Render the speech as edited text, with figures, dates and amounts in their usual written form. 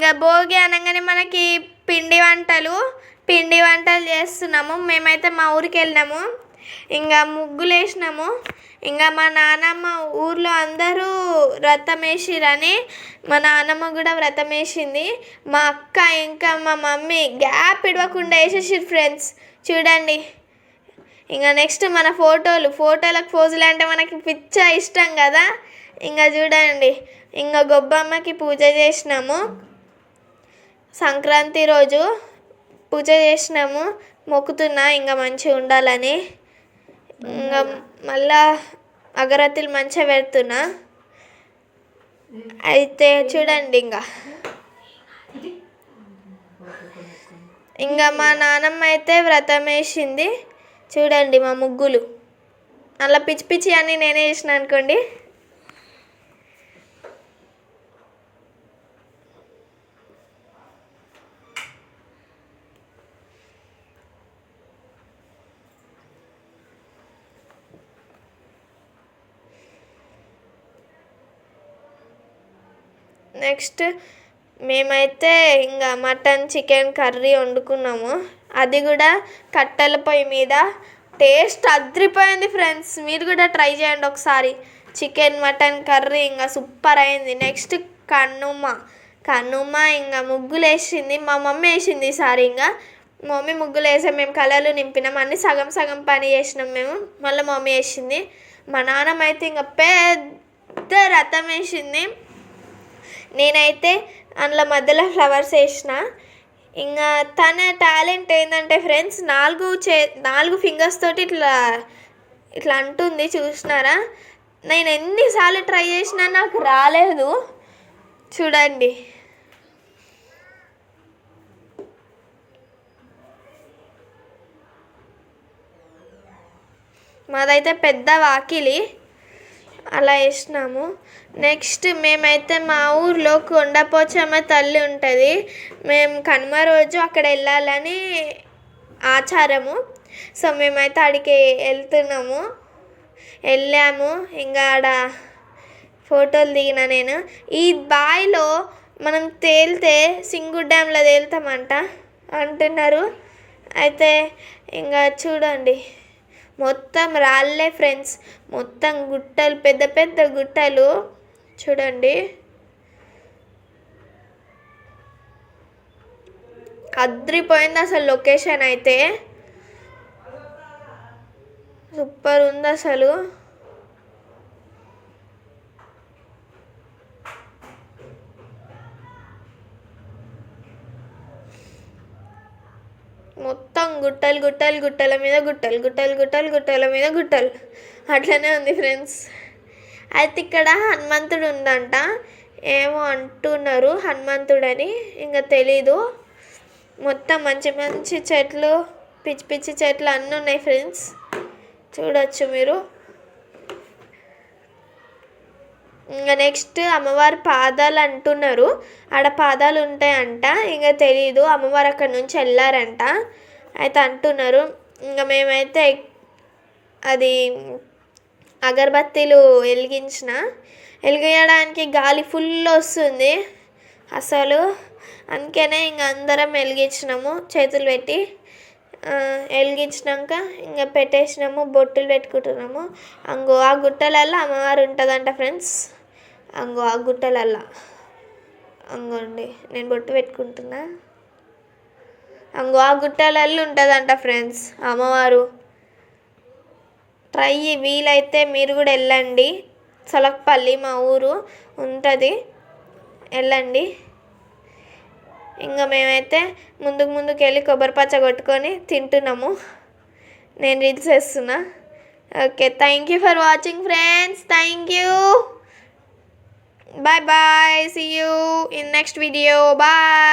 ఇంకా భోగి అనగానే మనకి పిండి వంటలు చేస్తున్నాము. మేమైతే మా ఊరికి వెళ్ళినాము, ఇంకా ముగ్గులు వేసినాము. ఇంకా మా నాన్నమ్మ ఊర్లో అందరూ వ్రతం వేసిరని మా నాన్నమ్మ కూడా వ్రతం వేసింది. మా అక్క ఇంకా మా మమ్మీ గ్యాప్ ఇవ్వకుండా వేసేసారు ఫ్రెండ్స్. చూడండి. ఇంకా నెక్స్ట్ మన ఫోటోలకు పోజులు అంటే మనకి పిచ్చ ఇష్టం కదా. ఇంకా చూడండి, ఇంకా గొబ్బమ్మకి పూజ చేసినాము. సంక్రాంతి రోజు పూజ చేసినాము. మొక్కుతున్నా ఇంకా మంచిగా ఉండాలని. ఇంకా మళ్ళా అగరత్తులు మంచిగా పెడుతున్నా. అయితే చూడండి, ఇంకా మా నాన్నమ్మ అయితే వ్రతం వేసింది. చూడండి మా ముగ్గులు అలా పిచ్చి పిచ్చి అన్నీ నేనే వేసిన అనుకోండి. నెక్స్ట్ మేమైతే ఇంకా మటన్ చికెన్ కర్రీ వండుకున్నాము. అది కూడా కట్టెల పొయ్యి మీద. టేస్ట్ అదిరిపోయింది ఫ్రెండ్స్. మీరు కూడా ట్రై చేయండి ఒకసారి. చికెన్ మటన్ కర్రీ ఇంకా సూపర్ అయింది. నెక్స్ట్ కనుమ ఇంకా ముగ్గులు వేసింది మా మమ్మీ వేసింది ఈసారి. ఇంకా మమ్మీ ముగ్గులు వేసాం, మేము కలర్లు నింపినాం. అన్నీ సగం సగం పని చేసినాం మేము. మళ్ళీ మమ్మీ వేసింది. మా నాన్నమ్మ అయితే ఇంకా పెద్ద రథం వేసింది. నేనైతే అందులో మధ్యలో ఫ్లవర్స్ వేసిన. ఇంకా తన టాలెంట్ ఏంటంటే ఫ్రెండ్స్, 4 ఫింగర్స్ తోటి ఇట్లా అంటుంది చూసినారా. నేను ఎన్నిసార్లు ట్రై చేసినా నాకు రాలేదు. చూడండి. మాదైతే పెద్ద వాకిలి, అలా వేసినాము. నెక్స్ట్ మేమైతే మా ఊర్లో కొండపోచమ్మ తల్లి ఉంటుంది. మేము కనుమ రోజు అక్కడ వెళ్ళాలని ఆచారము. సో మేమైతే అక్కడికి వెళ్ళాము. ఇంకా ఆడ ఫోటోలు దిగిన నేను. ఈ బావిలో మనం తేలితే సింగూర్ డ్యాంలో తేలుతామంట అంటున్నారు. అయితే ఇంకా చూడండి, మొత్తం రాళ్ళే ఫ్రెండ్స్. మొత్తం గుట్టలు, పెద్ద పెద్ద గుట్టలు. చూడండి, అద్రిపోయింది అసలు. లొకేషన్ అయితే సూపర్ ఉంది అసలు. మొత్తం గుట్టల మీద గుట్టల మీద గుట్టలు అట్లనే ఉంది ఫ్రెండ్స్. అయితే ఇక్కడ హనుమంతుడు ఉందంట, ఏమో అంటున్నారు హనుమంతుడని, ఇంకా తెలీదు. మొత్తం మంచి మంచి చెట్లు, పిచ్చి పిచ్చి చెట్లు అన్నీ ఉన్నాయి ఫ్రెండ్స్. చూడొచ్చు మీరు. ఇంకా నెక్స్ట్ అమ్మవారి పాదాలు అంటున్నారు. ఆడ పాదాలు ఉంటాయంట, ఇంకా తెలీదు. అమ్మవారు అక్కడ నుంచి వెళ్ళారంట అయితే అంటున్నారు. ఇంకా మేమైతే అది అగరబత్తీలు వెలిగించడానికి గాలి ఫుల్ వస్తుంది అసలు. అందుకనే ఇంకా అందరం వెలిగించినాము చేతులు పెట్టి. వెలిగించినాక ఇంకా పెట్టేసినాము, బొట్టులు పెట్టుకుంటున్నాము. అంగో ఆ గుట్టలల్లో అమ్మవారు ఉంటుందంట ఫ్రెండ్స్. అంగో ఆ గుట్టలల్లో అంగోండి, నేను బొట్టు పెట్టుకుంటున్నా. అంగో ఆ గుట్టలల్లో ఉంటుందంట ఫ్రెండ్స్ అమ్మవారు. వీలైతే మీరు కూడా వెళ్ళండి. సలక్పల్లి మా ఊరు ఉంటుంది, వెళ్ళండి. ఇంకా మేమైతే ముందుకు వెళ్ళి కొబ్బరి పచ్చ కొట్టుకొని తింటున్నాము. నేను రీల్స్ వేస్తున్నా. Okay, thank you for watching friends. Thank you. Bye bye. See you in next video. Bye.